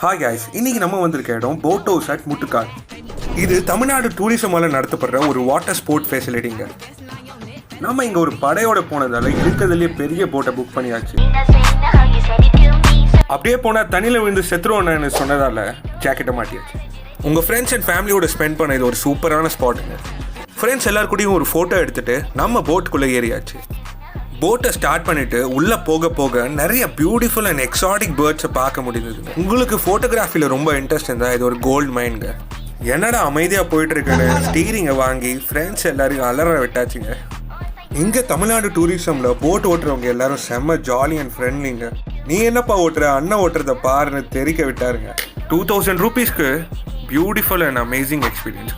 Hi guys, இன்னைக்கு நம்ம வந்திருக்க இடம் போட் ஹவுஸ் அட் முட்டுக்காடு. இது தமிழ்நாடு டூரிசமால நடத்தப்படுற ஒரு வாட்டர் ஸ்போர்ட் ஃபெசிலிட்டிங்க. நம்ம இங்கே ஒரு படையோட போனதால இருக்கிறதுலேயே பெரிய போட்டை புக் பண்ணியாச்சு. அப்படியே போனால் தண்ணியில் விழுந்து செத்துருவோன்னு சொன்னதால ஜாக்கெட்டை மாட்டியாச்சு. உங்கள் ஃப்ரெண்ட்ஸ் அண்ட் ஃபேமிலியோட ஸ்பெண்ட் பண்ண இது ஒரு சூப்பரான ஸ்பாட்டுங்க. ஃப்ரெண்ட்ஸ் எல்லாருக்கூடையும் ஒரு ஃபோட்டோ எடுத்துகிட்டு நம்ம போட்டுக்குள்ளே ஏறியாச்சு. போட்டை ஸ்டார்ட் பண்ணிவிட்டு உள்ளே போக போக நிறைய பியூட்டிஃபுல் அண்ட் எக்ஸாட்டிக் பேர்ட்ஸை பார்க்க முடியுதுங்க. உங்களுக்கு ஃபோட்டோகிராஃபியில் ரொம்ப இன்ட்ரெஸ்ட் இருந்தால் இது ஒரு கோல்டு மைன்ங்க. என்னடா அமைதியாக போயிட்டுருக்கேன்னு ஸ்டீரிங்கை வாங்கி ஃப்ரெண்ட்ஸ் எல்லாரையும் அலற விட்டாச்சுங்க. இங்கே தமிழ்நாடு டூரிசமில் போட் ஓட்டுறவங்க எல்லாரும் செம்ம ஜாலி அண்ட் ஃப்ரெண்ட்லிங்க. நீ என்னப்பா ஓட்டுற, அண்ணன் ஓட்டுறத பாருன்னு தெரிக்க விட்டாருங்க. 2000 ரூபீஸ்க்கு பியூட்டிஃபுல் அண்ட் அமேசிங் எக்ஸ்பீரியன்ஸ்.